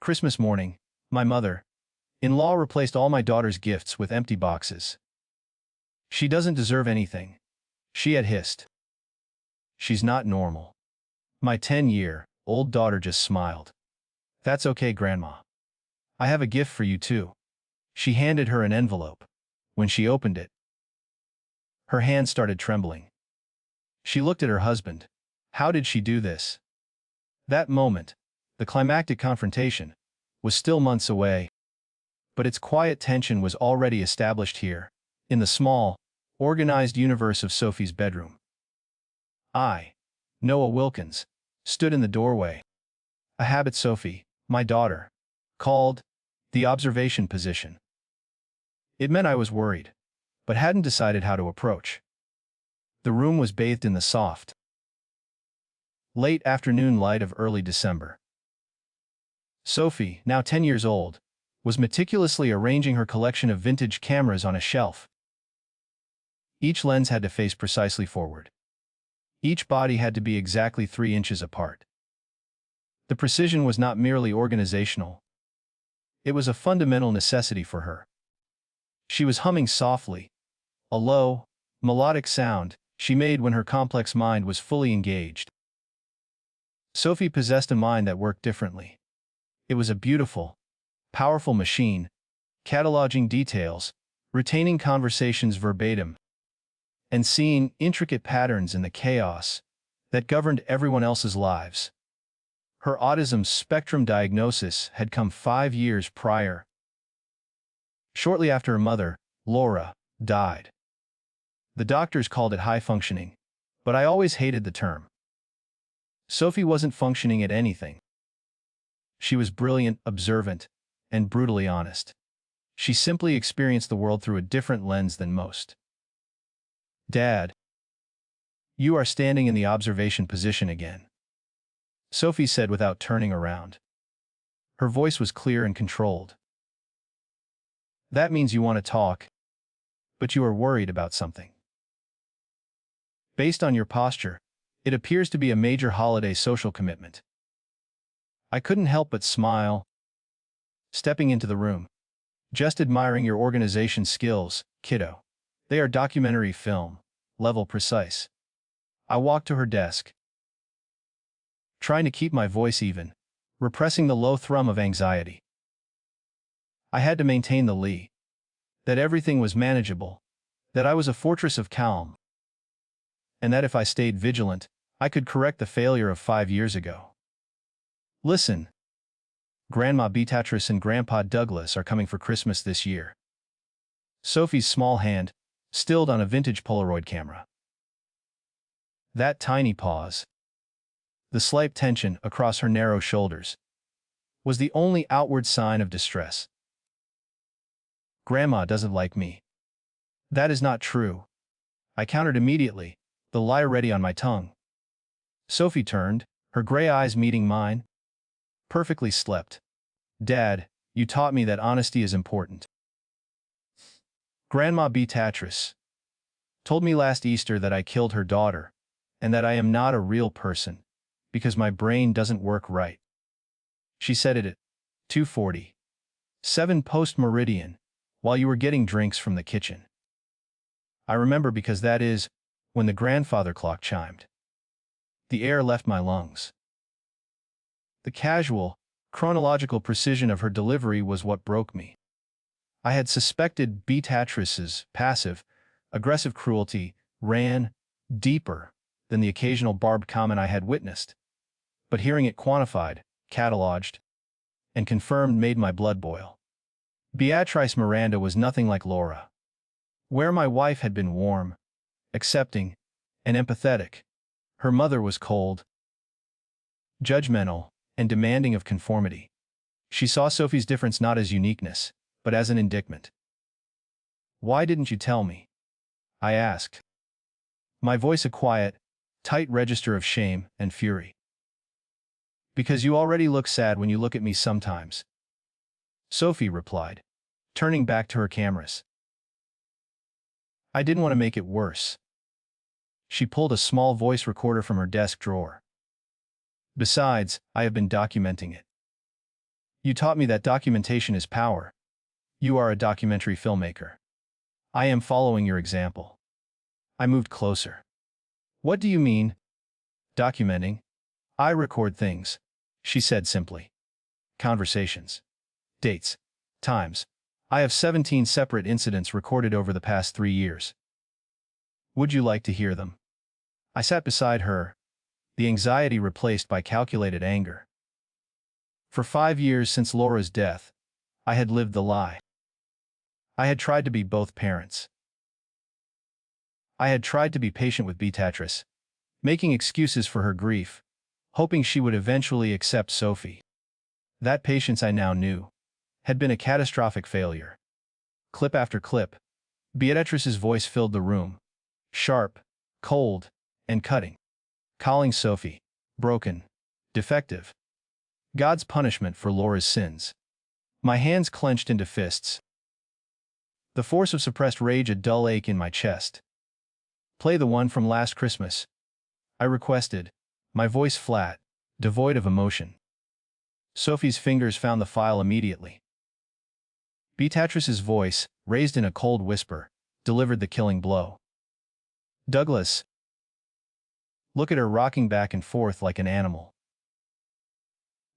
Christmas morning, my mother-in-law replaced all my daughter's gifts with empty boxes. "She doesn't deserve anything," she had hissed. "She's not normal." My 10-year-old daughter just smiled. "That's okay, Grandma. I have a gift for you too." She handed her an envelope. When she opened it, her hand started trembling. She looked at her husband. How did she do this? That moment, the climactic confrontation, was still months away. But its quiet tension was already established here, in the small, organized universe of Sophie's bedroom. Noah Wilkins, stood in the doorway. A habit Sophie, my daughter, called the observation position. It meant I was worried, but hadn't decided how to approach. The room was bathed in the soft, late afternoon light of early December. Sophie, now 10 years old, was meticulously arranging her collection of vintage cameras on a shelf. Each lens had to face precisely forward. Each body had to be exactly 3 inches apart. The precision was not merely organizational. It was a fundamental necessity for her. She was humming softly, a low, melodic sound she made when her complex mind was fully engaged. Sophie possessed a mind that worked differently. It was a beautiful, powerful machine, cataloging details, retaining conversations verbatim, and seeing intricate patterns in the chaos that governed everyone else's lives. Her autism spectrum diagnosis had come 5 years prior, shortly after her mother, Laura, died. The doctors called it high functioning, but I always hated the term. Sophie wasn't functioning at anything. She was brilliant, observant, and brutally honest. She simply experienced the world through a different lens than most. "Dad, you are standing in the observation position again," Sophie said without turning around. Her voice was clear and controlled. "That means you want to talk, but you are worried about something. Based on your posture, it appears to be a major holiday social commitment." I couldn't help but smile, stepping into the room. "Just admiring your organization skills, kiddo. They are documentary film, level precise." I walked to her desk, trying to keep my voice even, repressing the low thrum of anxiety. I had to maintain the lee, that everything was manageable, that I was a fortress of calm, and that if I stayed vigilant, I could correct the failure of 5 years ago. "Listen, Grandma Beatatrice and Grandpa Douglas are coming for Christmas this year." Sophie's small hand stilled on a vintage Polaroid camera. That tiny pause, the slight tension across her narrow shoulders, was the only outward sign of distress. "Grandma doesn't like me." "That is not true," I countered immediately, the lie ready on my tongue. Sophie turned, her gray eyes meeting mine. "Perfectly slept. Dad, you taught me that honesty is important. Grandma Beatatrice told me last Easter that I killed her daughter, and that I am not a real person, because my brain doesn't work right. She said it at 2:47 post-meridian, while you were getting drinks from the kitchen. I remember because that is when the grandfather clock chimed. The air left my lungs." The casual, chronological precision of her delivery was what broke me. I had suspected Beatrice's passive, aggressive cruelty ran deeper than the occasional barbed comment I had witnessed, but hearing it quantified, cataloged, and confirmed made my blood boil. Beatrice Miranda was nothing like Laura. Where my wife had been warm, accepting, and empathetic, her mother was cold, judgmental, and demanding of conformity. She saw Sophie's difference not as uniqueness, but as an indictment. "Why didn't you tell me?" I asked, my voice a quiet, tight register of shame and fury. "Because you already look sad when you look at me sometimes," Sophie replied, turning back to her cameras. I didn't want to make it worse. She pulled a small voice recorder from her desk drawer. "Besides, I have been documenting it. You taught me that documentation is power. You are a documentary filmmaker. I am following your example. I moved closer. What do you mean? Documenting? I record things, she said simply. Conversations. Dates. Times. I have 17 separate incidents recorded over the past 3 years. Would you like to hear them? I sat beside her, the anxiety replaced by calculated anger. For 5 years since Laura's death, I had lived the lie. I had tried to be both parents. I had tried to be patient with Beatatrice, making excuses for her grief, hoping she would eventually accept Sophie. That patience, I now knew, had been a catastrophic failure. Clip after clip, Beatrice's voice filled the room, sharp, cold, and cutting, calling Sophie broken, defective, God's punishment for Laura's sins. My hands clenched into fists. The force of suppressed rage, a dull ache in my chest. Play the one from last Christmas, I requested, my voice flat, devoid of emotion. Sophie's fingers found the file immediately. Beatrice's voice, raised in a cold whisper, delivered the killing blow. Douglas. Look at her rocking back and forth like an animal.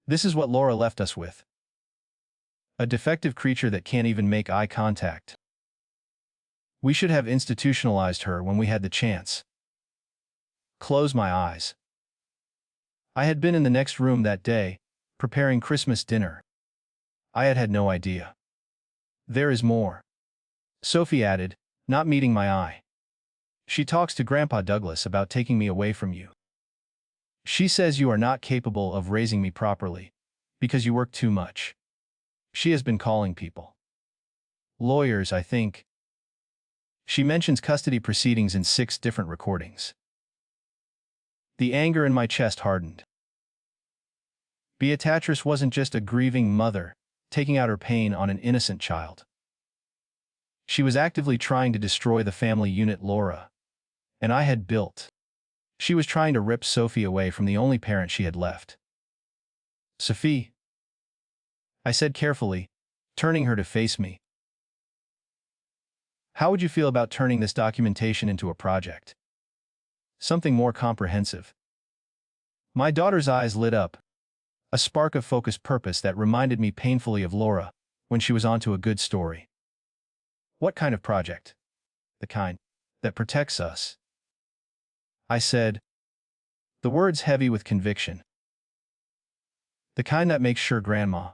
This is what Laura left us with. A defective creature that can't even make eye contact. We should have institutionalized her when we had the chance. Close my eyes. I had been in the next room that day, preparing Christmas dinner. I had had no idea. There is more, Sophie added, not meeting my eye. She talks to Grandpa Douglas about taking me away from you. She says you are not capable of raising me properly, because you work too much. She has been calling people. Lawyers, I think. She mentions custody proceedings in 6 different recordings. The anger in my chest hardened. Beatrice wasn't just a grieving mother, taking out her pain on an innocent child. She was actively trying to destroy the family unit Laura and I had built. She was trying to rip Sophie away from the only parent she had left. Sophie, I said carefully, turning her to face me. How would you feel about turning this documentation into a project? Something more comprehensive. My daughter's eyes lit up, a spark of focused purpose that reminded me painfully of Laura when she was onto a good story. What kind of project? The kind that protects us, I said, the words heavy with conviction. The kind that makes sure Grandma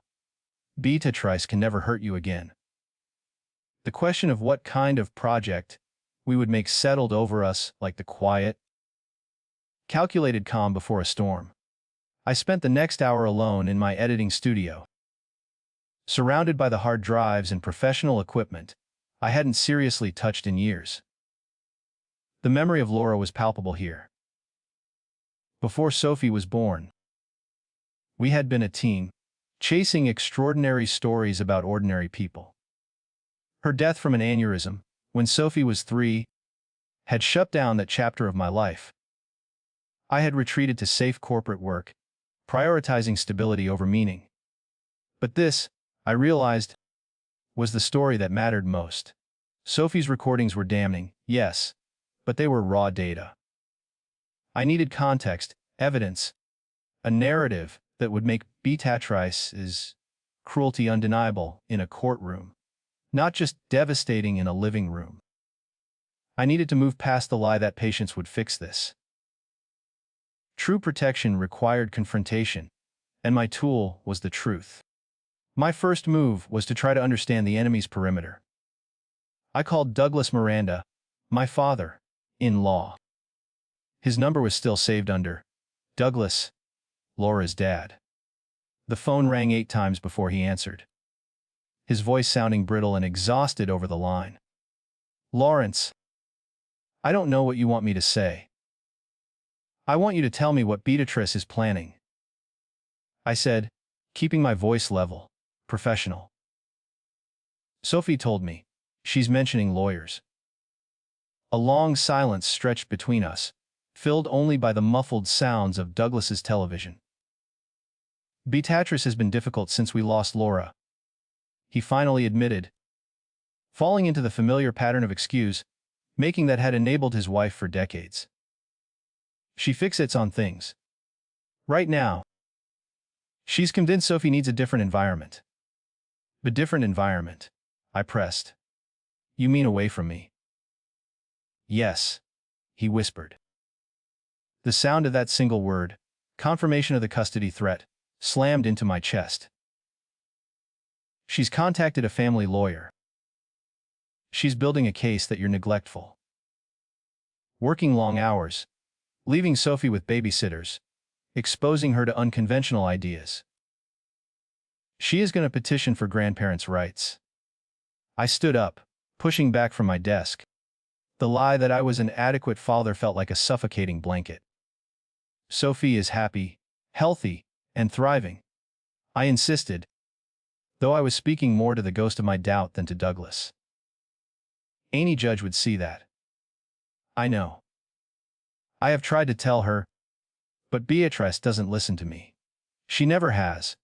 Beatatrice can never hurt you again. The question of what kind of project we would make settled over us like the quiet, calculated calm before a storm. I spent the next hour alone in my editing studio. Surrounded by the hard drives and professional equipment I hadn't seriously touched in years. The memory of Laura was palpable here. Before Sophie was born, we had been a team, chasing extraordinary stories about ordinary people. Her death from an aneurysm, when Sophie was 3, had shut down that chapter of my life. I had retreated to safe corporate work, prioritizing stability over meaning. But this, I realized, was the story that mattered most. Sophie's recordings were damning, yes, but they were raw data. I needed context, evidence, a narrative that would make Beatrice's cruelty undeniable in a courtroom, not just devastating in a living room. I needed to move past the lie that patience would fix this. True protection required confrontation, and my tool was the truth. My first move was to try to understand the enemy's perimeter. I called Douglas Miranda, my father-in-law. His number was still saved under Douglas, Laura's dad. The phone rang 8 times before he answered, his voice sounding brittle and exhausted over the line. Lawrence, I don't know what you want me to say. I want you to tell me what Beatrice is planning, I said, keeping my voice level, professional. Sophie told me, she's mentioning lawyers. A long silence stretched between us, filled only by the muffled sounds of Douglas's television. Beatatrice has been difficult since we lost Laura, he finally admitted, falling into the familiar pattern of excuse making that had enabled his wife for decades. She fixates on things. Right now, she's convinced Sophie needs a different environment. A different environment, I pressed. You mean away from me? Yes, he whispered. The sound of that single word, confirmation of the custody threat, slammed into my chest. She's contacted a family lawyer. She's building a case that you're neglectful. Working long hours, leaving Sophie with babysitters, exposing her to unconventional ideas. She is going to petition for grandparents' rights. I stood up, pushing back from my desk. The lie that I was an adequate father felt like a suffocating blanket. Sophie is happy, healthy, and thriving, I insisted, though I was speaking more to the ghost of my doubt than to Douglas. Any judge would see that. I know. I have tried to tell her, but Beatrice doesn't listen to me. She never has.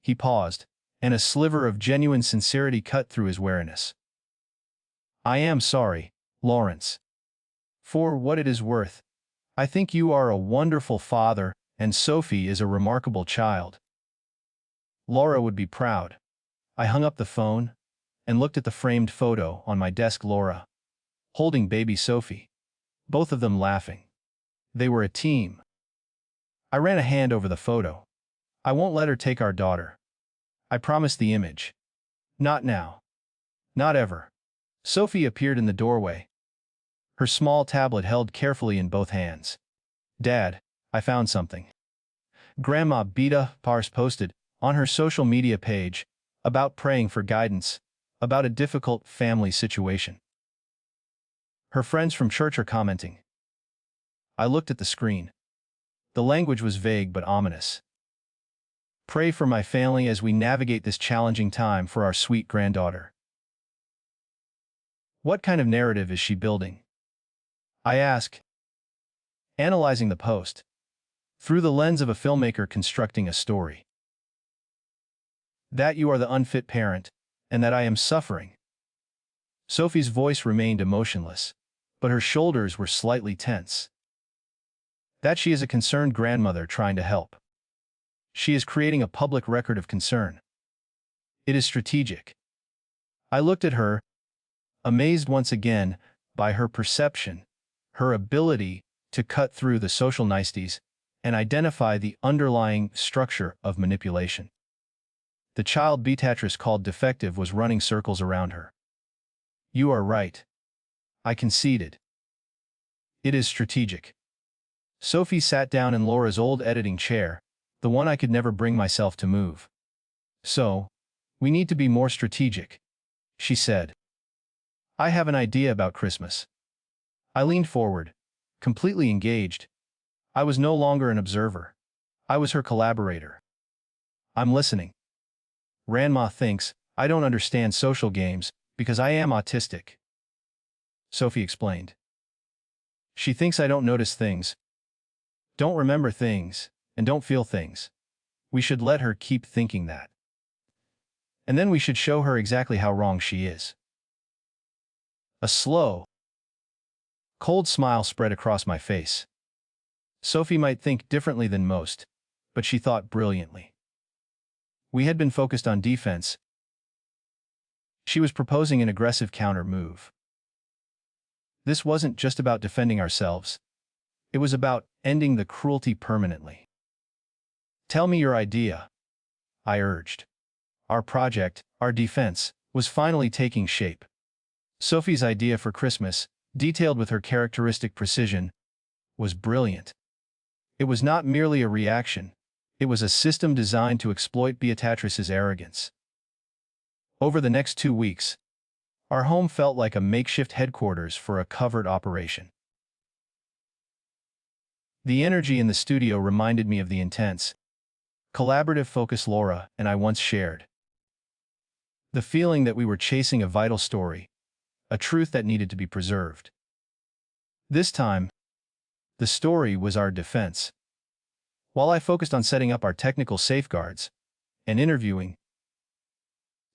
He paused, and a sliver of genuine sincerity cut through his wariness. I am sorry, Lawrence. For what it is worth, I think you are a wonderful father, and Sophie is a remarkable child. Laura would be proud. I hung up the phone and looked at the framed photo on my desk. Laura, holding baby Sophie, both of them laughing. They were a team. I ran a hand over the photo. I won't let her take our daughter. I promised the image. Not now. Not ever. Sophie appeared in the doorway, her small tablet held carefully in both hands. Dad, I found something. Grandma Beatatrice posted on her social media page about praying for guidance, about a difficult family situation. Her friends from church are commenting. I looked at the screen. The language was vague but ominous. Pray for my family as we navigate this challenging time for our sweet granddaughter. What kind of narrative is she building? I asked, analyzing the post through the lens of a filmmaker constructing a story. That you are the unfit parent, and that I am suffering. Sophie's voice remained emotionless, but her shoulders were slightly tense. That she is a concerned grandmother trying to help. She is creating a public record of concern. It is strategic. I looked at her, amazed once again by her perception, her ability to cut through the social niceties and identify the underlying structure of manipulation. The child Beatrice called defective was running circles around her. You are right. I conceded. It is strategic. Sophie sat down in Laura's old editing chair, the one I could never bring myself to move. So, we need to be more strategic, she said. I have an idea about Christmas. I leaned forward, completely engaged. I was no longer an observer. I was her collaborator. I'm listening. Grandma thinks I don't understand social games because I am autistic, Sophie explained. She thinks I don't notice things, don't remember things, and don't feel things. We should let her keep thinking that. And then we should show her exactly how wrong she is. A slow, cold smile spread across my face. Sophie might think differently than most, but she thought brilliantly. We had been focused on defense. She was proposing an aggressive counter move. This wasn't just about defending ourselves. It was about ending the cruelty permanently. Tell me your idea, I urged. Our project, our defense, was finally taking shape. Sophie's idea for Christmas, detailed with her characteristic precision, was brilliant. It was not merely a reaction. It was a system designed to exploit Beatrice's arrogance. Over the next 2 weeks, our home felt like a makeshift headquarters for a covert operation. The energy in the studio reminded me of the intense, collaborative focus Laura and I once shared. The feeling that we were chasing a vital story, a truth that needed to be preserved. This time, the story was our defense. while I focused on setting up our technical safeguards and interviewing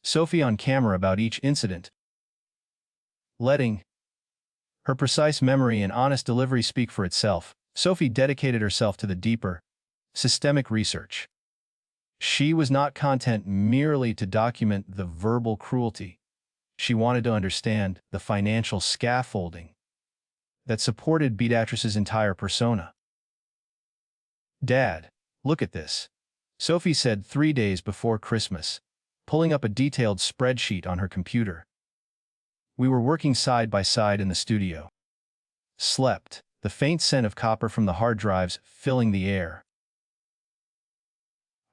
Sophie on camera about each incident, letting her precise memory and honest delivery speak for itself. Sophie dedicated herself to the deeper, systemic research. She was not content merely to document the verbal cruelty. She wanted to understand the financial scaffolding that supported Beatrice's entire persona. "Dad, look at this," Sophie said 3 days before Christmas, pulling up a detailed spreadsheet on her computer. We were working side by side in the studio. Slept, the faint scent of copper from the hard drives filling the air.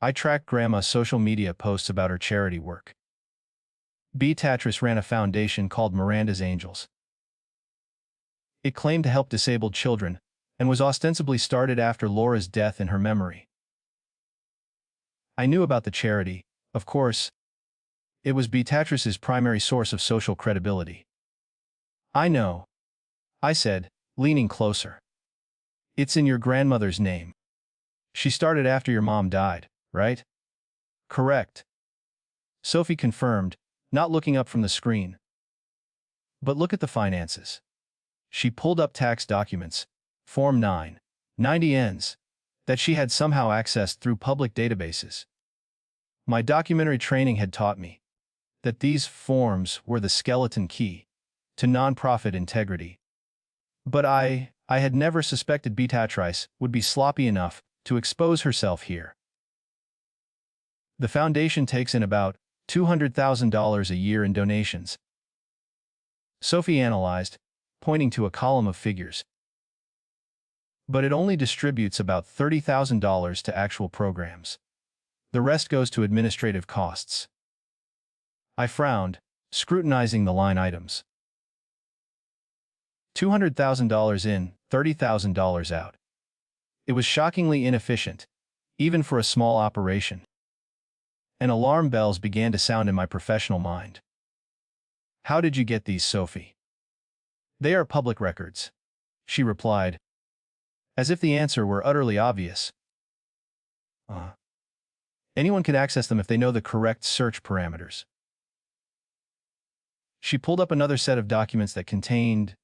I tracked Grandma's social media posts about her charity work. Beatatrice ran a foundation called Miranda's Angels. It claimed to help disabled children and was ostensibly started after Laura's death in her memory. I knew about the charity, of course. It was Beatrice's primary source of social credibility. "I know," I said, leaning closer. "It's in your grandmother's name. She started after your mom died, right?" "Correct," Sophie confirmed, not looking up from the screen. "But look at the finances." She pulled up tax documents, Form 990Ns, that she had somehow accessed through public databases. My documentary training had taught me that these forms were the skeleton key to nonprofit integrity. But I had never suspected Beatrice would be sloppy enough to expose herself here. The foundation takes in about $200,000 a year in donations, Sophie analyzed, pointing to a column of figures. But it only distributes about $30,000 to actual programs. The rest goes to administrative costs. I frowned, scrutinizing the line items. $200,000 in, $30,000 out. It was shockingly inefficient, even for a small operation. And alarm bells began to sound in my professional mind. "How did you get these, Sophie?" "They are public records," she replied, as if the answer were utterly obvious. Anyone can access them if they know the correct search parameters." She pulled up another set of documents that contained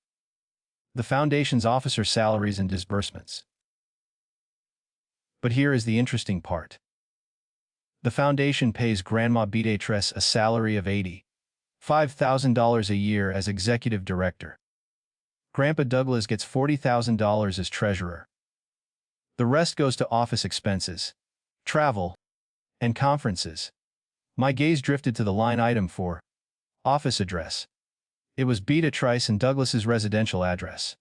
the Foundation's officer salaries and disbursements. But here is the interesting part. The Foundation pays Grandma Beatrice a salary of $85,000 a year as executive director. Grandpa Douglas gets $40,000 as treasurer. The rest goes to office expenses, travel, and conferences. My gaze drifted to the line item for office address. It was Beatrice and Douglas's residential address.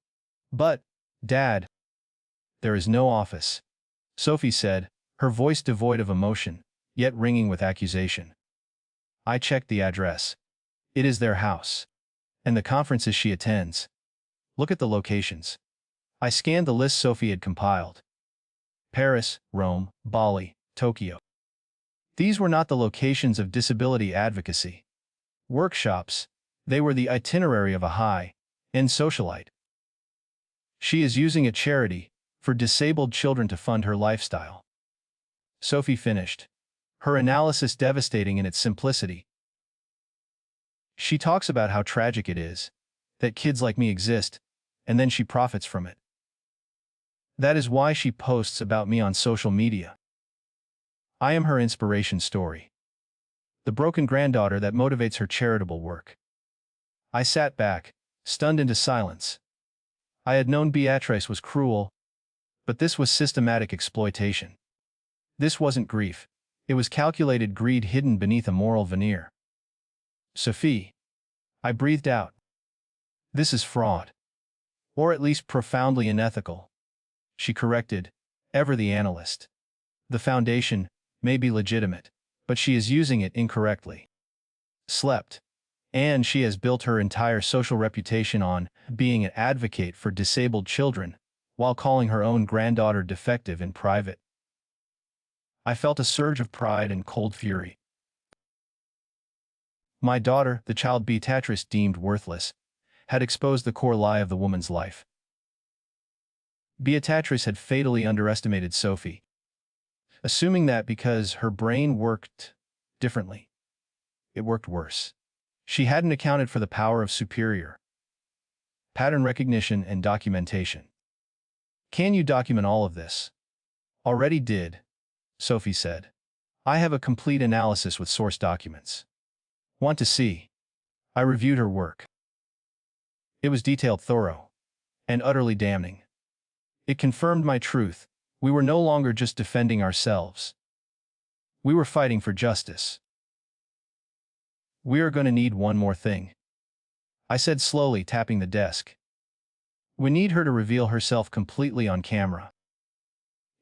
"But, Dad, there is no office," Sophie said, her voice devoid of emotion, yet ringing with accusation. I checked the address. It is their house. And the conferences she attends. Look at the locations. I scanned the list Sophie had compiled. Paris, Rome, Bali, Tokyo. These were not the locations of disability advocacy workshops, they were the itinerary of a high-end socialite. She is using a charity for disabled children to fund her lifestyle. Sophie finished, her analysis devastating in its simplicity. She talks about how tragic it is that kids like me exist, and then she profits from it. That is why she posts about me on social media. I am her inspiration story. The broken granddaughter that motivates her charitable work. I sat back, stunned into silence. I had known Beatrice was cruel, but this was systematic exploitation. This wasn't grief. It was calculated greed hidden beneath a moral veneer. "Sophie," I breathed out. "This is fraud. Or at least profoundly unethical," she corrected, ever the analyst. "The Foundation may be legitimate, but she is using it incorrectly. Slept. And she has built her entire social reputation on being an advocate for disabled children, while calling her own granddaughter defective in private." I felt a surge of pride and cold fury. My daughter, the child Beatrice deemed worthless, had exposed the core lie of the woman's life. Beatrice had fatally underestimated Sophie, assuming that because her brain worked differently, it worked worse. She hadn't accounted for the power of superior pattern recognition and documentation. Can you document all of this? Already did, Sophie said. I have a complete analysis with source documents. Want to see? I reviewed her work. It was detailed, thorough, and utterly damning. It confirmed my truth. We were no longer just defending ourselves. We were fighting for justice. We are going to need one more thing, I said slowly, tapping the desk. We need her to reveal herself completely on camera,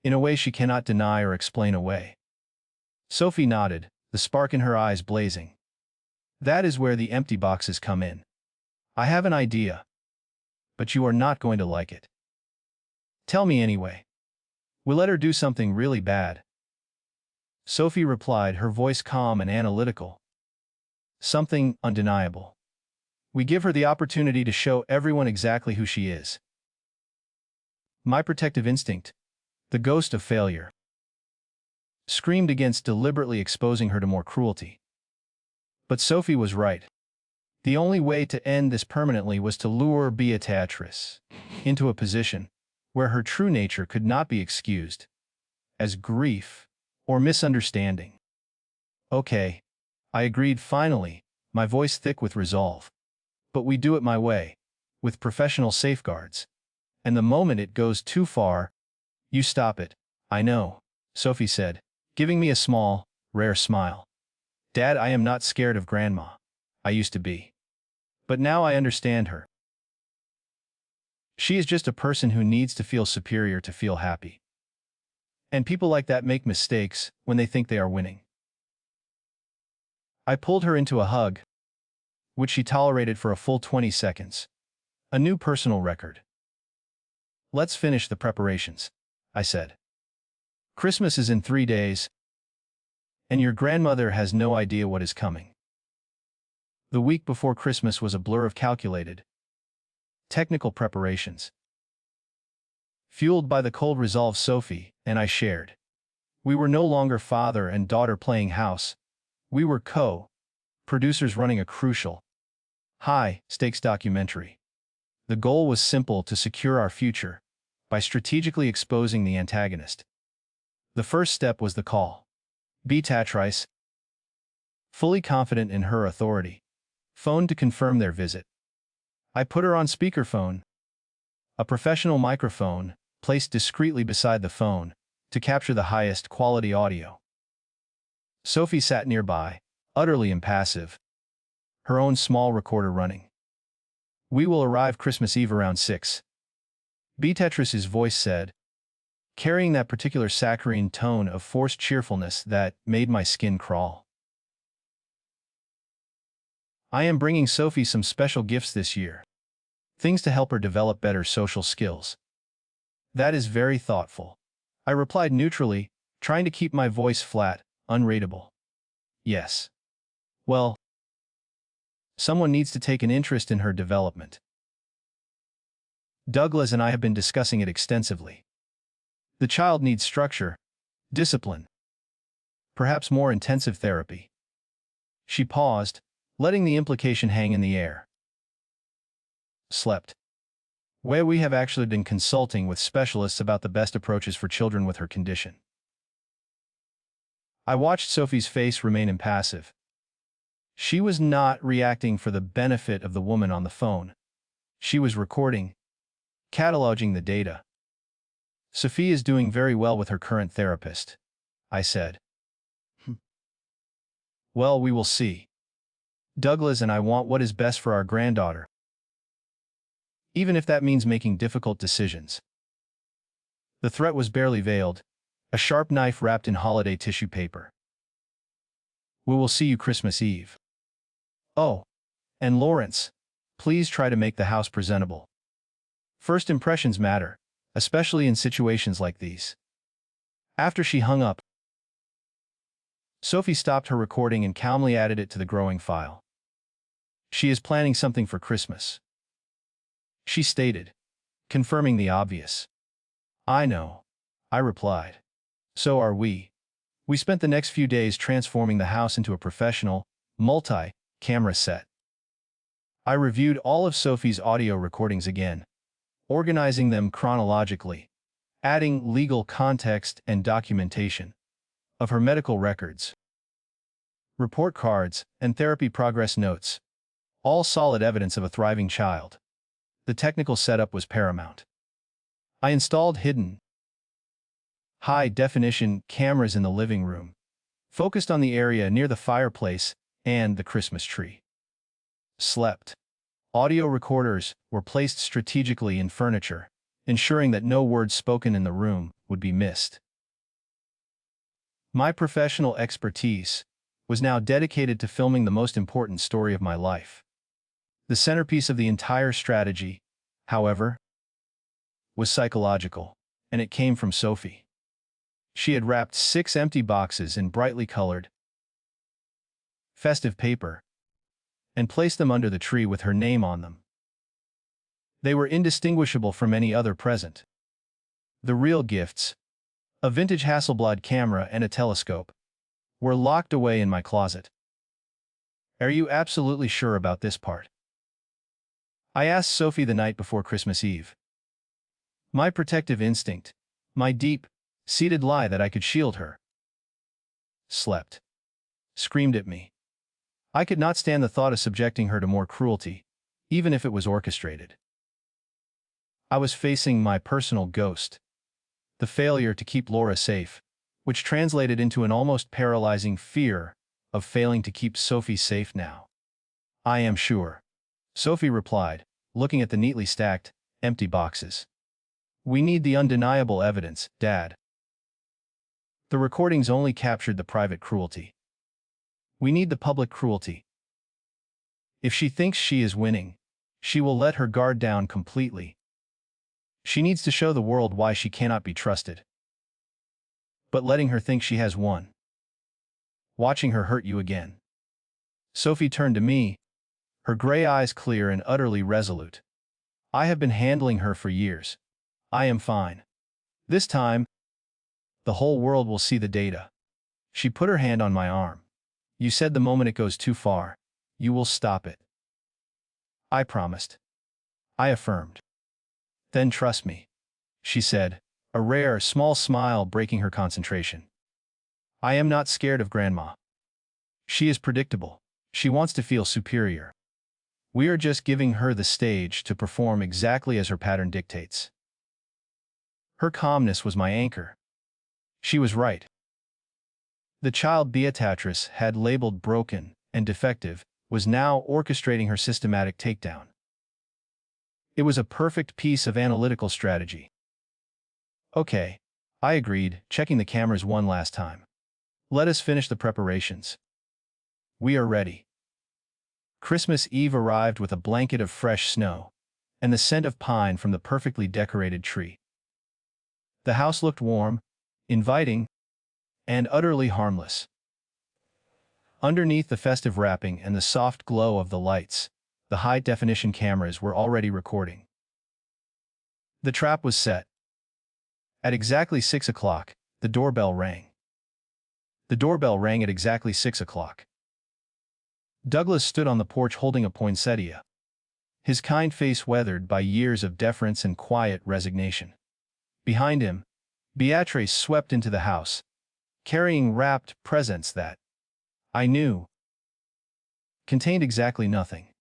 in a way she cannot deny or explain away. Sophie nodded, the spark in her eyes blazing. That is where the empty boxes come in. I have an idea, but you are not going to like it. Tell me anyway. We'll let her do something really bad. Sophie replied, her voice calm and analytical. Something undeniable. We give her the opportunity to show everyone exactly who she is. My protective instinct, the ghost of failure, screamed against deliberately exposing her to more cruelty. But Sophie was right. The only way to end this permanently was to lure Beatatrice into a position where her true nature could not be excused as grief or misunderstanding. Okay, I agreed finally, my voice thick with resolve. But we do it my way, with professional safeguards. And the moment it goes too far, you stop it. I know, Sophie said, giving me a small, rare smile. Dad, I am not scared of Grandma. I used to be. But now I understand her. She is just a person who needs to feel superior to feel happy. And people like that make mistakes when they think they are winning. I pulled her into a hug, which she tolerated for a full 20 seconds. A new personal record. Let's finish the preparations, I said. Christmas is in 3 days, and your grandmother has no idea what is coming. The week before Christmas was a blur of calculated, technical preparations, fueled by the cold resolve Sophie and I shared. We were no longer father and daughter playing house. We were co-producers running a crucial, high-stakes documentary. The goal was simple: to secure our future by strategically exposing the antagonist. The first step was the call. Beatatrice, fully confident in her authority, phoned to confirm their visit. I put her on speakerphone, a professional microphone placed discreetly beside the phone to capture the highest quality audio. Sophie sat nearby, utterly impassive, her own small recorder running. We will arrive Christmas Eve around 6. Beatrice's voice said, carrying that particular saccharine tone of forced cheerfulness that made my skin crawl. I am bringing Sophie some special gifts this year. Things to help her develop better social skills. That is very thoughtful, I replied neutrally, trying to keep my voice flat, unreadable. Yes. Well, someone needs to take an interest in her development. Douglas and I have been discussing it extensively. The child needs structure, discipline, perhaps more intensive therapy. She paused, letting the implication hang in the air. Slept. Where we have actually been consulting with specialists about the best approaches for children with her condition. I watched Sophie's face remain impassive. She was not reacting for the benefit of the woman on the phone. She was recording, cataloging the data. Sophie is doing very well with her current therapist, I said. Well, we will see. Douglas and I want what is best for our granddaughter, even if that means making difficult decisions. The threat was barely veiled, a sharp knife wrapped in holiday tissue paper. We will see you Christmas Eve. Oh, and Lawrence, please try to make the house presentable. First impressions matter, especially in situations like these. After she hung up, Sophie stopped her recording and calmly added it to the growing file. She is planning something for Christmas, she stated, confirming the obvious. I know, I replied. So are we. We spent the next few days transforming the house into a professional, multi-camera set. I reviewed all of Sophie's audio recordings again, organizing them chronologically, adding legal context and documentation of her medical records, report cards, and therapy progress notes, all solid evidence of a thriving child. The technical setup was paramount. I installed hidden, high-definition cameras in the living room, focused on the area near the fireplace and the Christmas tree. Slept. Audio recorders were placed strategically in furniture, ensuring that no words spoken in the room would be missed. My professional expertise was now dedicated to filming the most important story of my life. The centerpiece of the entire strategy, however, was psychological, and it came from Sophie. She had wrapped 6 empty boxes in brightly colored, festive paper and placed them under the tree with her name on them. They were indistinguishable from any other present. The real gifts, a vintage Hasselblad camera and a telescope, were locked away in my closet. "Are you absolutely sure about this part?" I asked Sophie the night before Christmas Eve. My protective instinct, my deep-seated lie that I could shield her, slept, screamed at me. I could not stand the thought of subjecting her to more cruelty, even if it was orchestrated. I was facing my personal ghost, the failure to keep Laura safe, which translated into an almost paralyzing fear of failing to keep Sophie safe now. "I am sure," Sophie replied, looking at the neatly stacked, empty boxes. "We need the undeniable evidence, Dad. The recordings only captured the private cruelty. We need the public cruelty. If she thinks she is winning, she will let her guard down completely. She needs to show the world why she cannot be trusted. But letting her think she has won, watching her hurt you again." Sophie turned to me, her gray eyes clear and utterly resolute. "I have been handling her for years. I am fine. This time, the whole world will see the data." She put her hand on my arm. "You said the moment it goes too far, you will stop it." I promised. I affirmed. "Then trust me," she said, a rare, small smile breaking her concentration. "I am not scared of Grandma. She is predictable. She wants to feel superior. We are just giving her the stage to perform exactly as her pattern dictates." Her calmness was my anchor. She was right. The child Beatatrice had labeled broken and defective was now orchestrating her systematic takedown. It was a perfect piece of analytical strategy. "Okay," I agreed, checking the cameras one last time. "Let us finish the preparations. We are ready." Christmas Eve arrived with a blanket of fresh snow and the scent of pine from the perfectly decorated tree. The house looked warm, inviting, and utterly harmless. Underneath the festive wrapping and the soft glow of the lights, the high-definition cameras were already recording. The trap was set. At exactly 6 o'clock, the doorbell rang. The doorbell rang at exactly 6 o'clock. Douglas stood on the porch holding a poinsettia, his kind face weathered by years of deference and quiet resignation. Behind him, Beatrice swept into the house, carrying wrapped presents that, I knew, contained exactly nothing.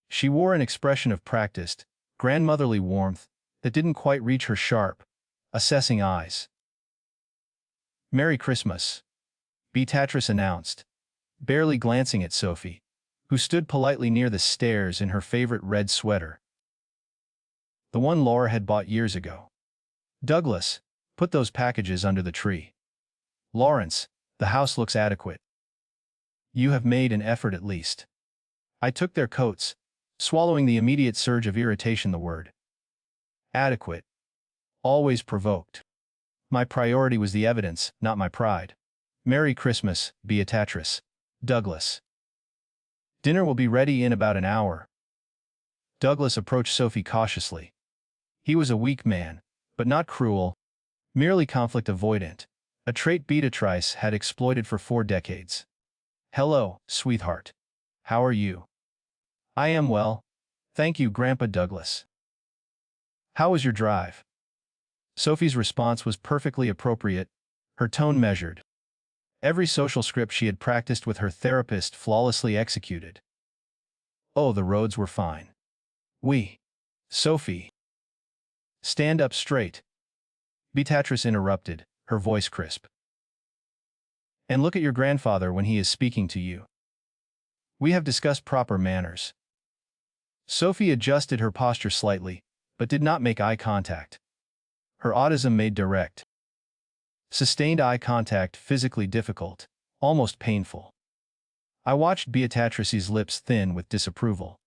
She wore an expression of practiced, grandmotherly warmth that didn't quite reach her sharp, assessing eyes. "Merry Christmas," Beatrice announced, barely glancing at Sophie, who stood politely near the stairs in her favorite red sweater, the one Laura had bought years ago. "Douglas, put those packages under the tree. Lawrence, the house looks adequate. You have made an effort at least." I took their coats, swallowing the immediate surge of irritation the word adequate always provoked. My priority was the evidence, not my pride. "Merry Christmas, Beatrice." "Douglas. Dinner will be ready in about an hour." Douglas approached Sophie cautiously. He was a weak man, but not cruel, merely conflict avoidant, a trait Beatatrice had exploited for 4 decades. "Hello, sweetheart. How are you?" "I am well. Thank you, Grandpa Douglas." "How was your drive?" Sophie's response was perfectly appropriate, her tone measured. Every social script she had practiced with her therapist flawlessly executed. "Oh, the roads were fine." Sophie. "Stand up straight," Beatrice interrupted, her voice crisp. "And look at your grandfather when he is speaking to you. We have discussed proper manners." Sophie adjusted her posture slightly, but did not make eye contact. Her autism made direct, sustained eye contact physically difficult, almost painful. I watched Beatrice's lips thin with disapproval,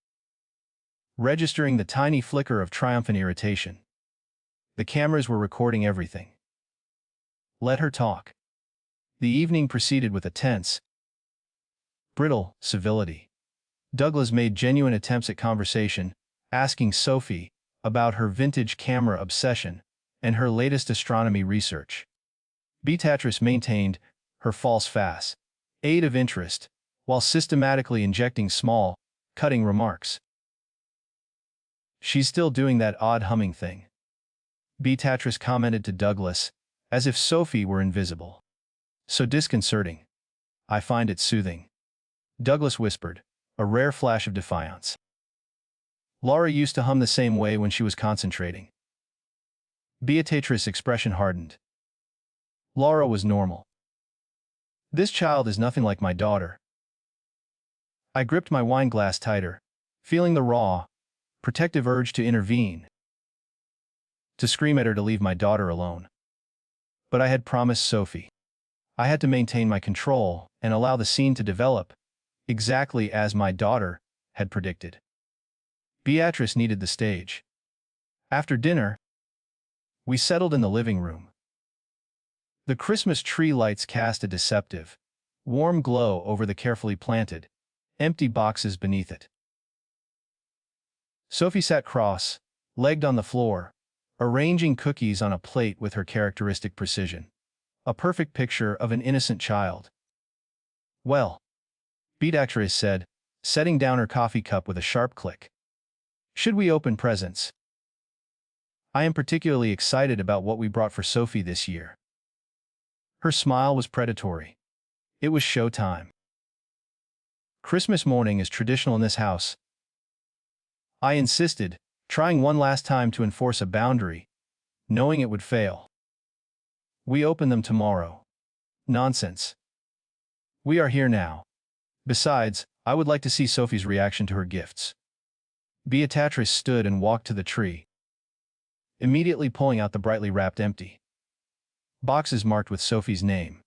registering the tiny flicker of triumphant irritation. The cameras were recording everything. Let her talk. The evening proceeded with a tense, brittle civility. Douglas made genuine attempts at conversation, asking Sophie about her vintage camera obsession and her latest astronomy research. Beatrice maintained her false facade of interest, while systematically injecting small, cutting remarks. "She's still doing that odd humming thing," Beatrice commented to Douglas, as if Sophie were invisible. "So disconcerting." "I find it soothing," Douglas whispered, a rare flash of defiance. "Laura used to hum the same way when she was concentrating." Beatrice's expression hardened. Laura was normal. "This child is nothing like my daughter." I gripped my wine glass tighter, feeling the raw, protective urge to intervene, to scream at her to leave my daughter alone. But I had promised Sophie. I had to maintain my control and allow the scene to develop, exactly as my daughter had predicted. Beatrice needed the stage. After dinner, we settled in the living room. The Christmas tree lights cast a deceptive, warm glow over the carefully planted, empty boxes beneath it. Sophie sat cross-legged on the floor, arranging cookies on a plate with her characteristic precision. A perfect picture of an innocent child. "Well," Beatrice said, setting down her coffee cup with a sharp click. "Should we open presents? I am particularly excited about what we brought for Sophie this year." Her smile was predatory. It was showtime. "Christmas morning is traditional in this house," I insisted, trying one last time to enforce a boundary, knowing it would fail. "We open them tomorrow." "Nonsense. We are here now. Besides, I would like to see Sophie's reaction to her gifts." Beatrice stood and walked to the tree, immediately pulling out the brightly wrapped empty boxes marked with Sophie's name.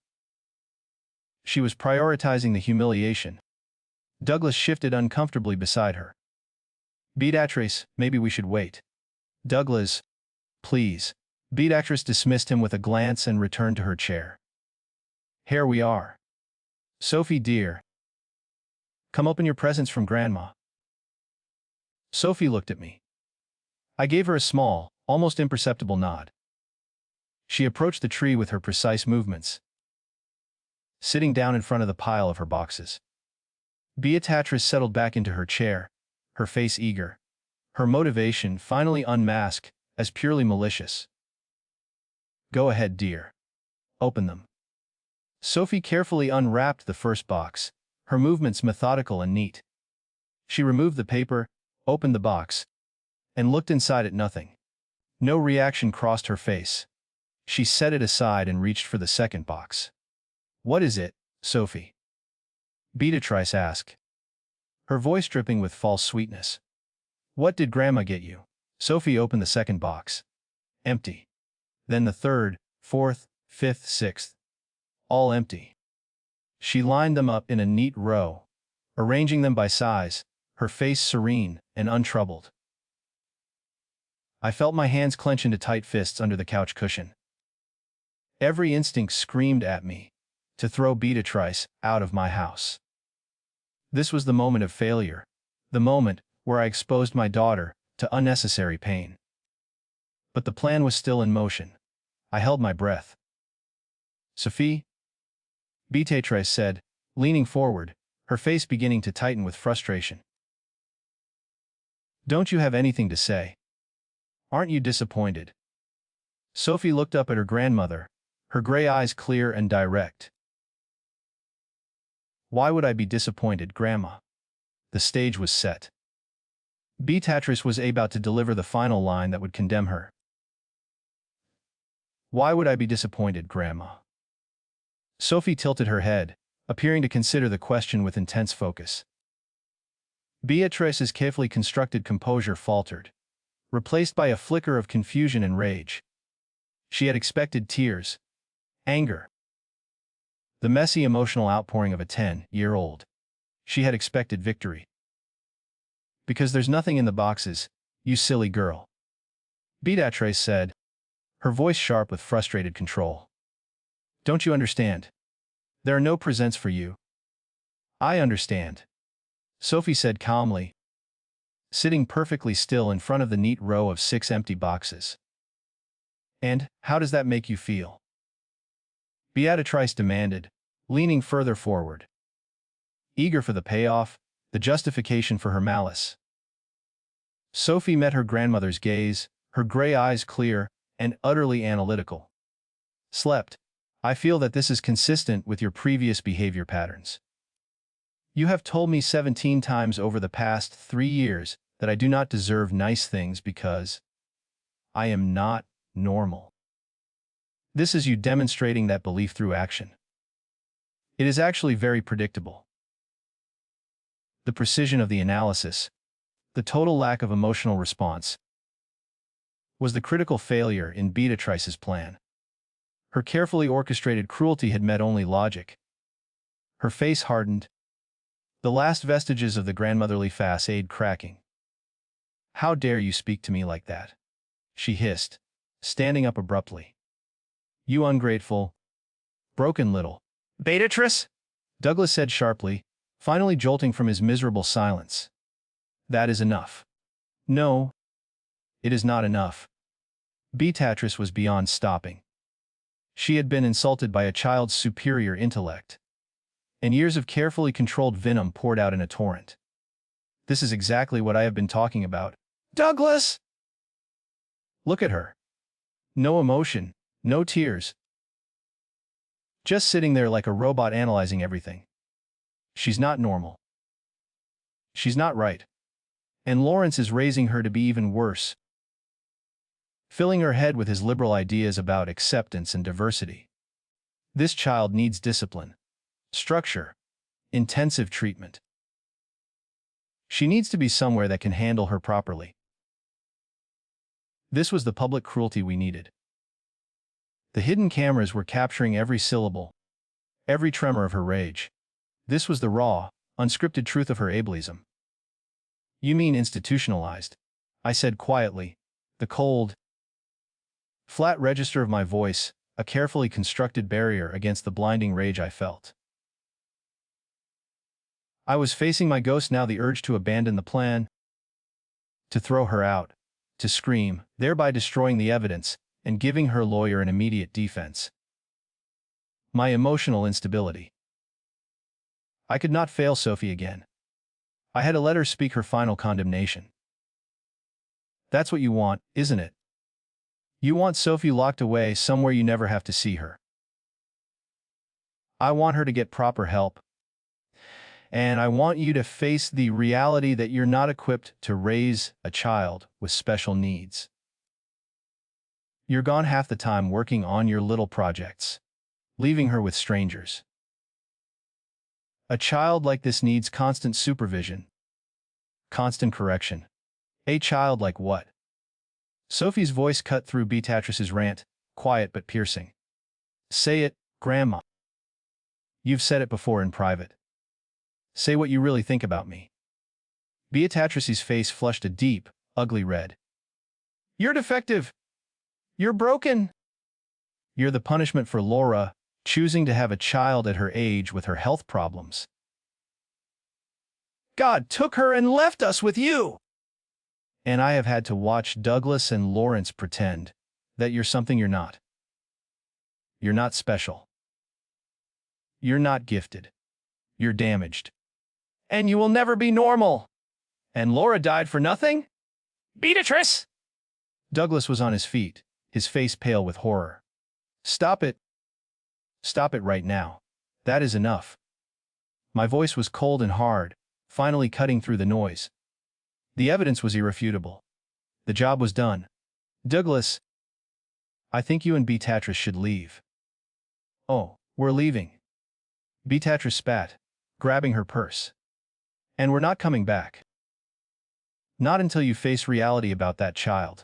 She was prioritizing the humiliation. Douglas shifted uncomfortably beside her. "Beatrice, maybe we should wait." "Douglas, please." Beatrice dismissed him with a glance and returned to her chair. "Here we are. Sophie dear. Come open your presents from Grandma." Sophie looked at me. I gave her a small, almost imperceptible nod. She approached the tree with her precise movements, sitting down in front of the pile of her boxes. Beatrice settled back into her chair, her face eager, her motivation finally unmasked as purely malicious. "Go ahead, dear. Open them." Sophie carefully unwrapped the first box, her movements methodical and neat. She removed the paper, opened the box, and looked inside at nothing. No reaction crossed her face. She set it aside and reached for the second box. "What is it, Sophie?" Beatrice asked, her voice dripping with false sweetness. "What did Grandma get you?" Sophie opened the second box. Empty. Then the third, fourth, fifth, sixth. All empty. She lined them up in a neat row, arranging them by size, her face serene and untroubled. I felt my hands clench into tight fists under the couch cushion. Every instinct screamed at me to throw Beatrice out of my house. This was the moment of failure, the moment where I exposed my daughter to unnecessary pain. But the plan was still in motion. I held my breath. Sophie? Beatatrice said, leaning forward, her face beginning to tighten with frustration. Don't you have anything to say? Aren't you disappointed? Sophie looked up at her grandmother, her gray eyes clear and direct. Why would I be disappointed, Grandma? The stage was set. Beatrice was about to deliver the final line that would condemn her. Why would I be disappointed, Grandma? Sophie tilted her head, appearing to consider the question with intense focus. Beatrice's carefully constructed composure faltered, replaced by a flicker of confusion and rage. She had expected tears, anger, the messy emotional outpouring of a 10-year-old. She had expected victory. Because there's nothing in the boxes, you silly girl. Beatrice said, her voice sharp with frustrated control. Don't you understand? There are no presents for you. I understand, Sophie said calmly, sitting perfectly still in front of the neat row of 6 empty boxes. And how does that make you feel? Beatrice demanded, leaning further forward, eager for the payoff, the justification for her malice. Sophie met her grandmother's gaze, her gray eyes clear and utterly analytical. Slept. I feel that this is consistent with your previous behavior patterns. You have told me 17 times over the past 3 years that I do not deserve nice things because I am not normal. This is you demonstrating that belief through action. It is actually very predictable. The precision of the analysis, the total lack of emotional response, was the critical failure in Beatrice's plan. Her carefully orchestrated cruelty had met only logic. Her face hardened, the last vestiges of the grandmotherly facade cracking. How dare you speak to me like that? She hissed, standing up abruptly. You ungrateful, broken little. Beatrice? Douglas said sharply, finally jolting from his miserable silence. That is enough. No, it is not enough. Beatrice was beyond stopping. She had been insulted by a child's superior intellect, and years of carefully controlled venom poured out in a torrent. This is exactly what I have been talking about. Douglas! Look at her. No emotion, no tears. Just sitting there like a robot analyzing everything. She's not normal. She's not right. And Lawrence is raising her to be even worse, filling her head with his liberal ideas about acceptance and diversity. This child needs discipline, structure, intensive treatment. She needs to be somewhere that can handle her properly. This was the public cruelty we needed. The hidden cameras were capturing every syllable, every tremor of her rage. This was the raw, unscripted truth of her ableism. You mean institutionalized, I said quietly, the cold, flat register of my voice, a carefully constructed barrier against the blinding rage I felt. I was facing my ghost now, the urge to abandon the plan, to throw her out, to scream, thereby destroying the evidence and giving her lawyer an immediate defense. My emotional instability. I could not fail Sophie again. I had to let her speak her final condemnation. That's what you want, isn't it? You want Sophie locked away somewhere you never have to see her. I want her to get proper help. And I want you to face the reality that you're not equipped to raise a child with special needs. You're gone half the time working on your little projects, leaving her with strangers. A child like this needs constant supervision, constant correction. A child like what? Sophie's voice cut through Beatrice's rant, quiet but piercing. Say it, Grandma. You've said it before in private. Say what you really think about me. Beatrice's face flushed a deep, ugly red. You're defective. You're broken. You're the punishment for Laura choosing to have a child at her age with her health problems. God took her and left us with you. And I have had to watch Douglas and Lawrence pretend that you're something you're not. You're not special. You're not gifted. You're damaged. And you will never be normal. And Laura died for nothing? Beatatrice! Douglas was on his feet, his face pale with horror. Stop it. Stop it right now. That is enough. My voice was cold and hard, finally cutting through the noise. The evidence was irrefutable. The job was done. Douglas, I think you and Beatatrice should leave. Oh, we're leaving. Beatatrice spat, grabbing her purse. And we're not coming back. Not until you face reality about that child.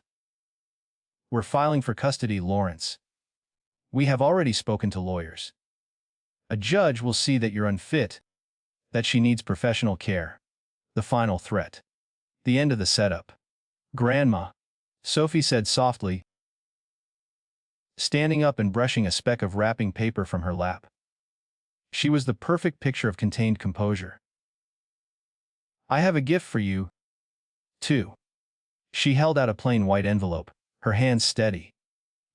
We're filing for custody, Lawrence. We have already spoken to lawyers. A judge will see that you're unfit, that she needs professional care. The final threat. The end of the setup. Grandma, Sophie said softly, standing up and brushing a speck of wrapping paper from her lap. She was the perfect picture of contained composure. I have a gift for you, too. She held out a plain white envelope, her hands steady.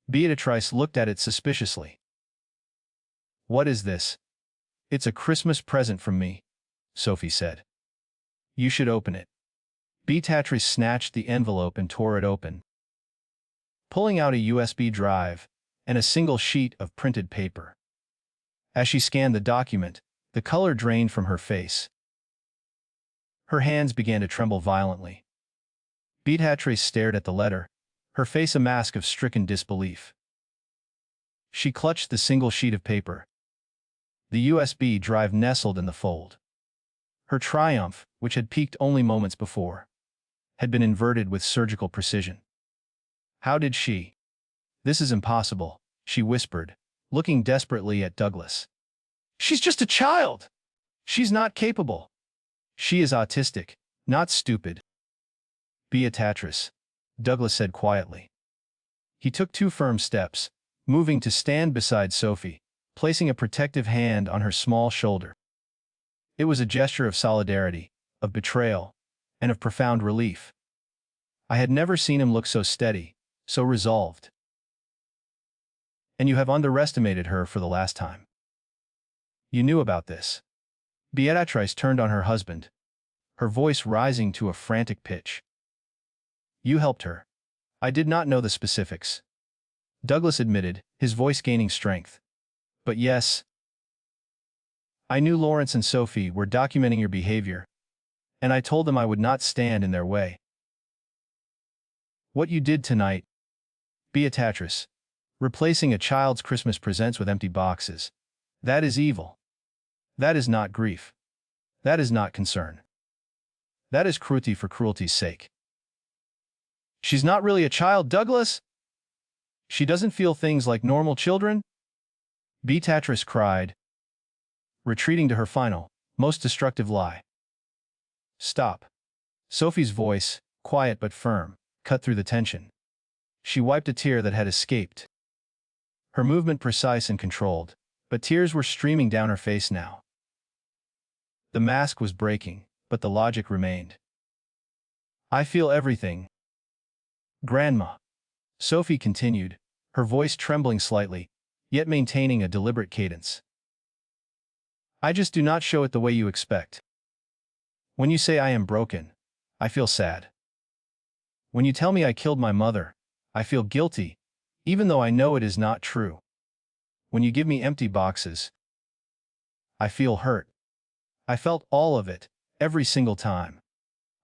Beatrice looked at it suspiciously. What is this? It's a Christmas present from me, Sophie said. You should open it. Beatrice snatched the envelope and tore it open, pulling out a USB drive and a single sheet of printed paper. As she scanned the document, the color drained from her face. Her hands began to tremble violently. Beatrice stared at the letter, her face a mask of stricken disbelief. She clutched the single sheet of paper. The USB drive nestled in the fold. Her triumph, which had peaked only moments before, had been inverted with surgical precision. How did she? This is impossible, she whispered, looking desperately at Douglas. She's just a child. She's not capable. She is autistic, not stupid. Beatrice, Douglas said quietly. He took 2 firm steps, moving to stand beside Sophie, placing a protective hand on her small shoulder. It was a gesture of solidarity, of betrayal, and of profound relief. I had never seen him look so steady, so resolved. And you have underestimated her for the last time. You knew about this. Beatrice turned on her husband, her voice rising to a frantic pitch. You helped her. I did not know the specifics. Douglas admitted, his voice gaining strength. But yes, I knew Lawrence and Sophie were documenting your behavior, and I told them I would not stand in their way. What you did tonight, Beatrice, replacing a child's Christmas presents with empty boxes, that is evil. That is not grief. That is not concern. That is cruelty for cruelty's sake. She's not really a child, Douglas. She doesn't feel things like normal children. Beatrice cried, retreating to her final, most destructive lie. Stop. Sophie's voice, quiet but firm, cut through the tension. She wiped a tear that had escaped. Her movement precise and controlled, but tears were streaming down her face now. The mask was breaking, but the logic remained. I feel everything. Grandma. Sophie continued, her voice trembling slightly, yet maintaining a deliberate cadence. I just do not show it the way you expect. When you say I am broken, I feel sad. When you tell me I killed my mother, I feel guilty, even though I know it is not true. When you give me empty boxes, I feel hurt. I felt all of it, every single time.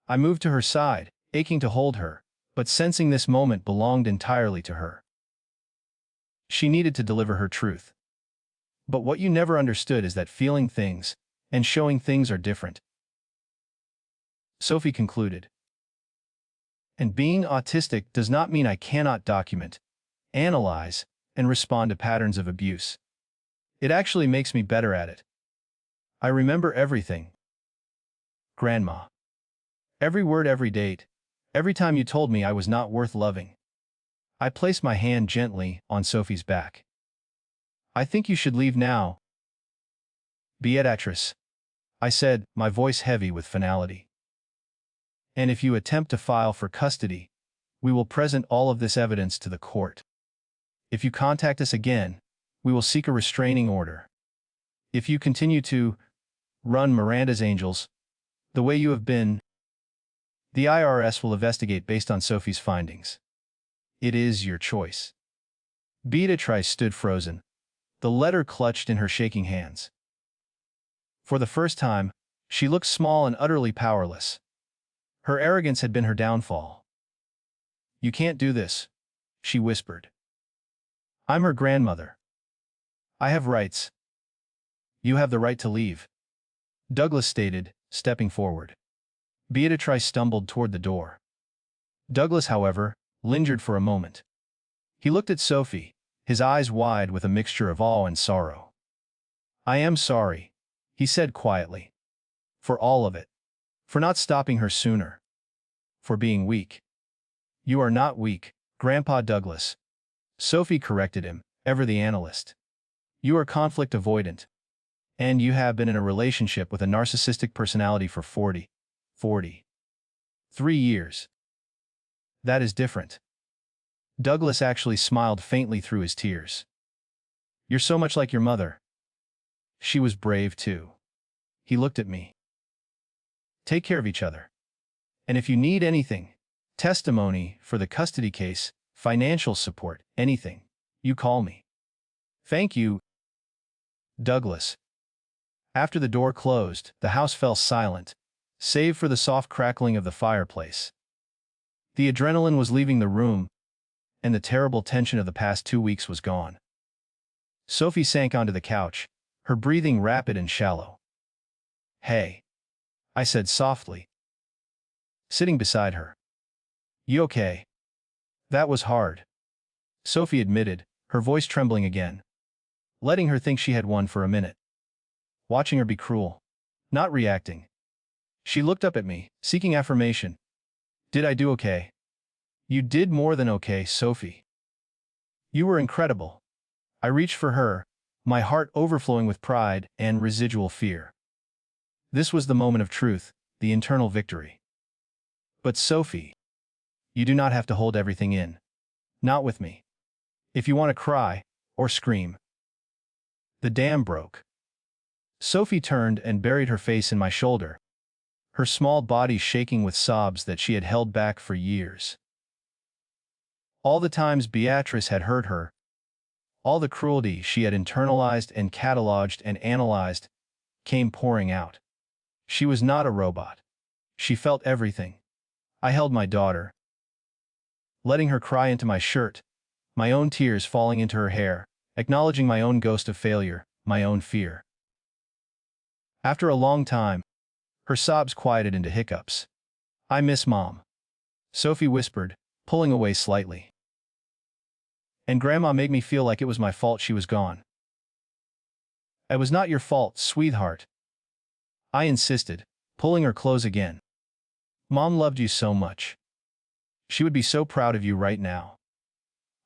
I moved to her side, aching to hold her, but sensing this moment belonged entirely to her. She needed to deliver her truth. But what you never understood is that feeling things and showing things are different. Sophie concluded. And being autistic does not mean I cannot document, analyze, and respond to patterns of abuse. It actually makes me better at it. I remember everything. Grandma. Every word, every date, every time you told me I was not worth loving. I placed my hand gently on Sophie's back. I think you should leave now. Beatrice, I said, my voice heavy with finality. And if you attempt to file for custody, we will present all of this evidence to the court. If you contact us again, we will seek a restraining order. If you continue to run Miranda's Angels the way you have been, the IRS will investigate based on Sophie's findings. It is your choice. Beatrice stood frozen, the letter clutched in her shaking hands. For the first time, she looked small and utterly powerless. Her arrogance had been her downfall. "You can't do this," she whispered. "I'm her grandmother. I have rights." "You have the right to leave," Douglas stated, stepping forward. Beatrice stumbled toward the door. Douglas, however, lingered for a moment. He looked at Sophie, his eyes wide with a mixture of awe and sorrow. "I am sorry," he said quietly. "For all of it. For not stopping her sooner. For being weak." "You are not weak, Grandpa Douglas," Sophie corrected him, ever the analyst. "You are conflict avoidant. And you have been in a relationship with a narcissistic personality for 3 years. That is different." Douglas actually smiled faintly through his tears. "You're so much like your mother." She was brave too. He looked at me. "Take care of each other. And if you need anything, testimony for the custody case, financial support, anything, you call me." "Thank you, Douglas." After the door closed, the house fell silent, save for the soft crackling of the fireplace. The adrenaline was leaving the room, and the terrible tension of the past 2 weeks was gone. Sophie sank onto the couch, her breathing rapid and shallow. "Hey," I said softly, sitting beside her. "You okay?" "That was hard," Sophie admitted, her voice trembling again. Letting her think she had won for a minute. Watching her be cruel. Not reacting. She looked up at me, seeking affirmation. "Did I do okay?" "You did more than okay, Sophie. You were incredible." I reached for her, my heart overflowing with pride and residual fear. This was the moment of truth, the internal victory. "But Sophie, you do not have to hold everything in. Not with me. If you want to cry, or scream." The dam broke. Sophie turned and buried her face in my shoulder, her small body shaking with sobs that she had held back for years. All the times Beatrice had hurt her, all the cruelty she had internalized and cataloged and analyzed, came pouring out. She was not a robot. She felt everything. I held my daughter, letting her cry into my shirt, my own tears falling into her hair, acknowledging my own ghost of failure, my own fear. After a long time, her sobs quieted into hiccups. "I miss Mom," Sophie whispered, pulling away slightly. "And Grandma made me feel like it was my fault she was gone." "It was not your fault, sweetheart," I insisted, pulling her close again. "Mom loved you so much. She would be so proud of you right now."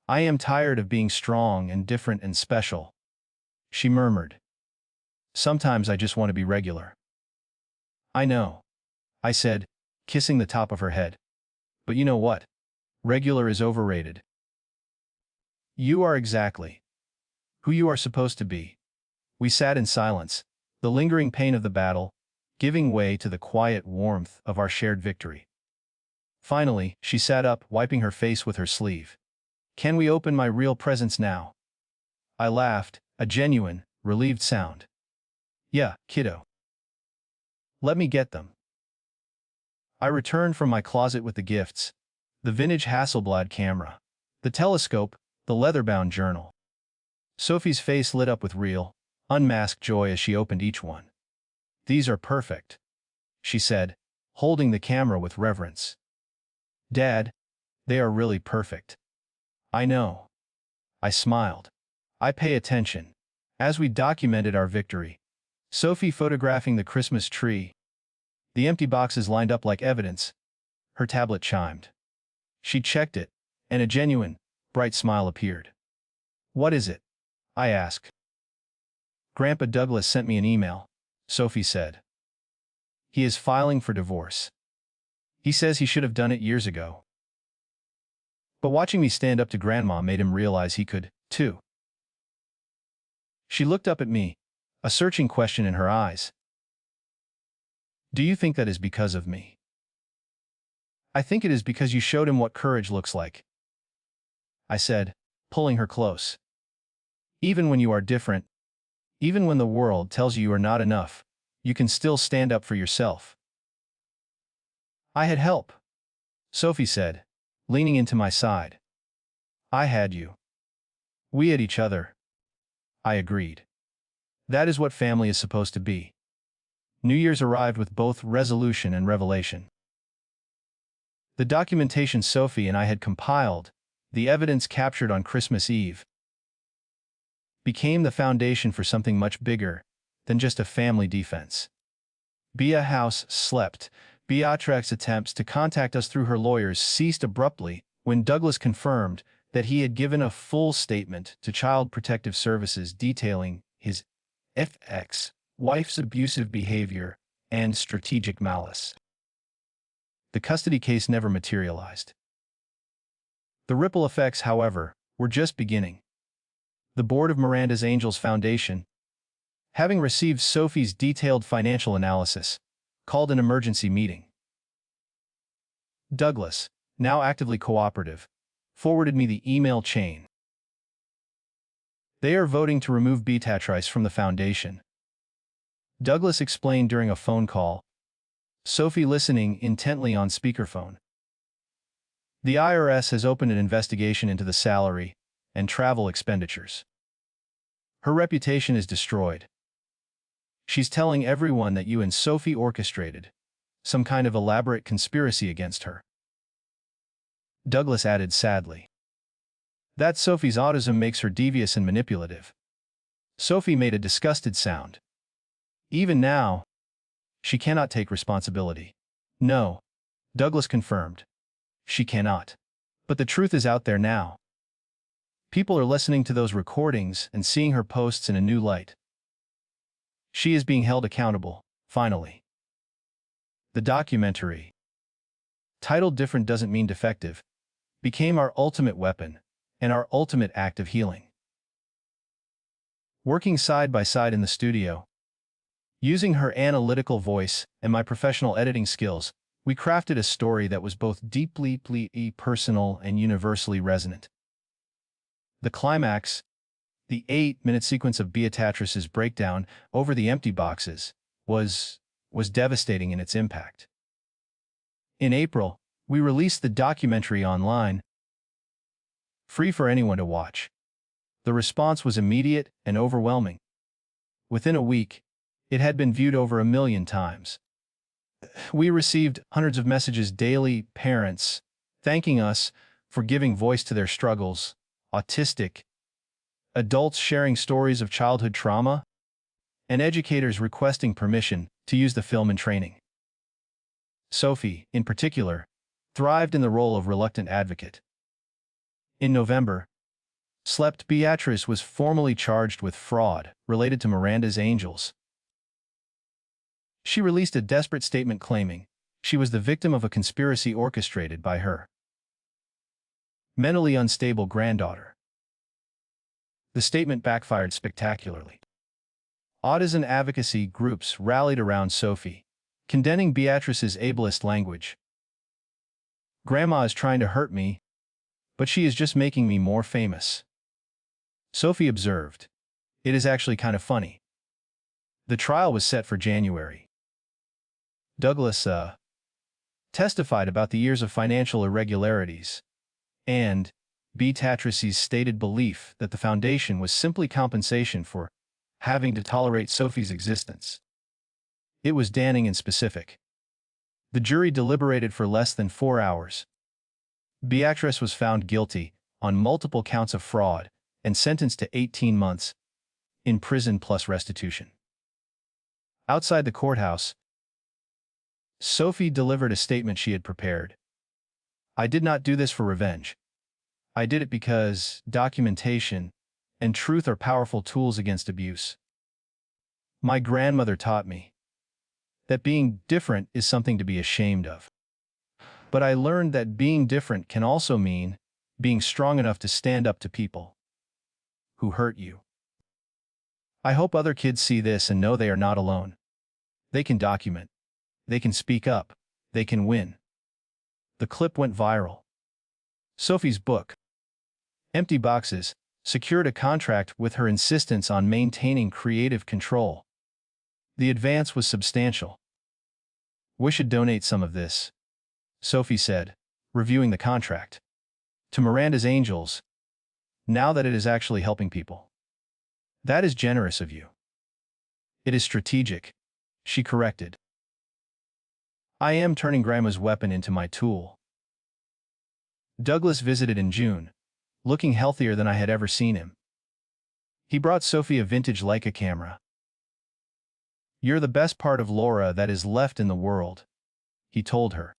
"I am tired of being strong and different and special," she murmured. "Sometimes I just want to be regular." "I know," I said, kissing the top of her head. "But you know what? Regular is overrated. You are exactly who you are supposed to be." We sat in silence, the lingering pain of the battle giving way to the quiet warmth of our shared victory. Finally, she sat up, wiping her face with her sleeve. "Can we open my real presents now?" I laughed, a genuine, relieved sound. "Yeah, kiddo. Let me get them." I returned from my closet with the gifts, the vintage Hasselblad camera, the telescope, the leather-bound journal. Sophie's face lit up with real, unmasked joy as she opened each one. "These are perfect," she said, holding the camera with reverence. "Dad, they are really perfect." "I know." I smiled. "I pay attention." As we documented our victory, Sophie photographing the Christmas tree, the empty boxes lined up like evidence, her tablet chimed. She checked it, and a genuine, bright smile appeared. "What is it?" I asked. "Grandpa Douglas sent me an email," Sophie said. "He is filing for divorce. He says he should have done it years ago. But watching me stand up to Grandma made him realize he could, too." She looked up at me, a searching question in her eyes. "Do you think that is because of me?" "I think it is because you showed him what courage looks like," I said, pulling her close. "Even when you are different, even when the world tells you you are not enough, you can still stand up for yourself." "I had help," Sophie said, leaning into my side. "I had you. We had each other," I agreed. "That is what family is supposed to be." New Year's arrived with both resolution and revelation. The documentation Sophie and I had compiled, the evidence captured on Christmas Eve, became the foundation for something much bigger than just a family defense. Bea House slept. Beatrice's attempts to contact us through her lawyers ceased abruptly when Douglas confirmed that he had given a full statement to Child Protective Services detailing his ex-wife's abusive behavior and strategic malice. The custody case never materialized. The ripple effects, however, were just beginning. The board of Miranda's Angels Foundation, having received Sophie's detailed financial analysis, called an emergency meeting. Douglas, now actively cooperative, forwarded me the email chain. "They are voting to remove Beatatrice from the foundation," Douglas explained during a phone call, Sophie listening intently on speakerphone. "The IRS has opened an investigation into the salary and travel expenditures. Her reputation is destroyed. She's telling everyone that you and Sophie orchestrated some kind of elaborate conspiracy against her." Douglas added sadly. "That Sophie's autism makes her devious and manipulative." Sophie made a disgusted sound. "Even now, she cannot take responsibility." "No," Douglas confirmed. "She cannot. But the truth is out there now. People are listening to those recordings and seeing her posts in a new light. She is being held accountable, finally." The documentary, titled "Different Doesn't Mean Defective," became our ultimate weapon and our ultimate act of healing. Working side by side in the studio, using her analytical voice and my professional editing skills, we crafted a story that was both deeply personal and universally resonant. The climax, the 8-minute sequence of Beatrice's breakdown over the empty boxes, was devastating in its impact. In April, we released the documentary online, free for anyone to watch. The response was immediate and overwhelming. Within a week, it had been viewed over 1 million times. We received hundreds of messages daily, parents thanking us for giving voice to their struggles, autistic, adults sharing stories of childhood trauma, and educators requesting permission to use the film in training. Sophie, in particular, thrived in the role of reluctant advocate. In November, Beatrice was formally charged with fraud related to Miranda's Angels. She released a desperate statement claiming she was the victim of a conspiracy orchestrated by her mentally unstable granddaughter. The statement backfired spectacularly. Autism advocacy groups rallied around Sophie, condemning Beatrice's ableist language. "Grandma is trying to hurt me, but she is just making me more famous," Sophie observed. "It is actually kind of funny." The trial was set for January. Douglas testified about the years of financial irregularities and Beatrice's stated belief that the foundation was simply compensation for having to tolerate Sophie's existence. It was damning and specific. The jury deliberated for less than 4 hours. Beatrice was found guilty on multiple counts of fraud and sentenced to 18 months in prison plus restitution. Outside the courthouse, Sophie delivered a statement she had prepared. "I did not do this for revenge. I did it because documentation and truth are powerful tools against abuse. My grandmother taught me that being different is something to be ashamed of. But I learned that being different can also mean being strong enough to stand up to people who hurt you." I hope other kids see this and know they are not alone. They can document. They can speak up. They can win. The clip went viral. Sophie's book, Empty Boxes, secured a contract with her insistence on maintaining creative control. The advance was substantial. "We should donate some of this," Sophie said, reviewing the contract, "to Miranda's Angels, now that it is actually helping people." "That is generous of you." "It is strategic," she corrected. "I am turning Grandma's weapon into my tool." Douglas visited in June, looking healthier than I had ever seen him. He brought Sophie a vintage Leica camera. "You're the best part of Laura that is left in the world," he told her.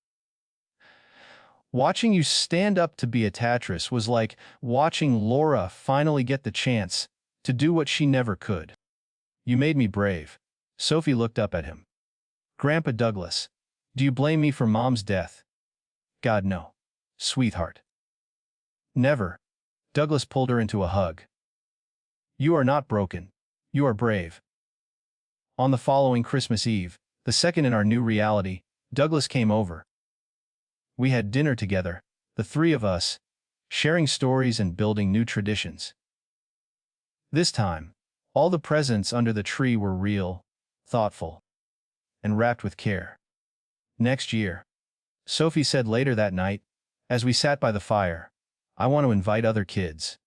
"Watching you stand up to Beatatrice was like watching Laura finally get the chance to do what she never could. You made me brave." Sophie looked up at him. "Grandpa Douglas, do you blame me for Mom's death?" "God, no, sweetheart. Never." Douglas pulled her into a hug. "You are not broken. You are brave." On the following Christmas Eve, the second in our new reality, Douglas came over. We had dinner together, the three of us, sharing stories and building new traditions. This time, all the presents under the tree were real, thoughtful, and wrapped with care. "Next year," Sophie said later that night, as we sat by the fire, "I want to invite other kids.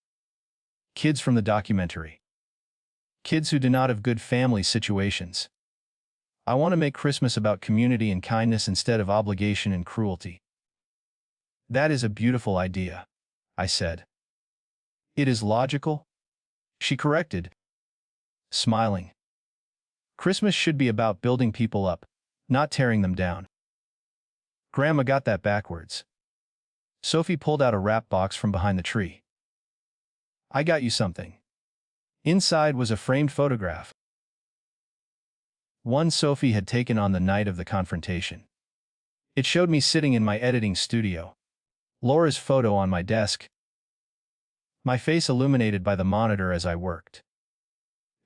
Kids from the documentary. Kids who do not have good family situations. I want to make Christmas about community and kindness instead of obligation and cruelty." "That is a beautiful idea," I said. "It is logical," she corrected, smiling. "Christmas should be about building people up, not tearing them down." Grandma got that backwards. Sophie pulled out a wrap box from behind the tree. "I got you something." Inside was a framed photograph. One Sophie had taken on the night of the confrontation. It showed me sitting in my editing studio, Laura's photo on my desk, my face illuminated by the monitor as I worked.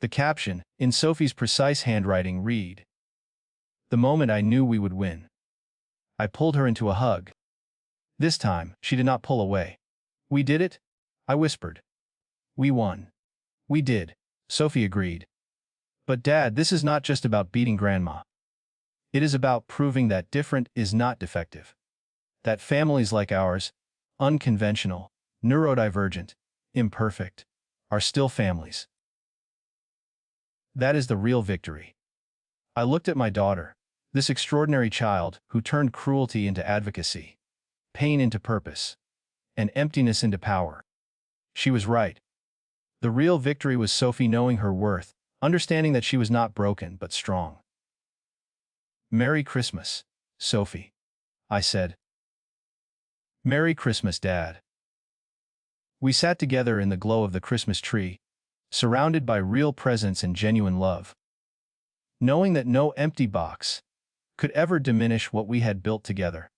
The caption, in Sophie's precise handwriting, read, "The moment I knew we would win." I pulled her into a hug. This time, she did not pull away. "We did it," I whispered. "We won." "We did," Sophie agreed. "But Dad, this is not just about beating Grandma. It is about proving that different is not defective. That families like ours, unconventional, neurodivergent, imperfect, are still families. That is the real victory." I looked at my daughter, this extraordinary child who turned cruelty into advocacy, pain into purpose, and emptiness into power. She was right. The real victory was Sophie knowing her worth, understanding that she was not broken but strong. "Merry Christmas, Sophie," I said. "Merry Christmas, Dad." We sat together in the glow of the Christmas tree, surrounded by real presents and genuine love, knowing that no empty box could ever diminish what we had built together.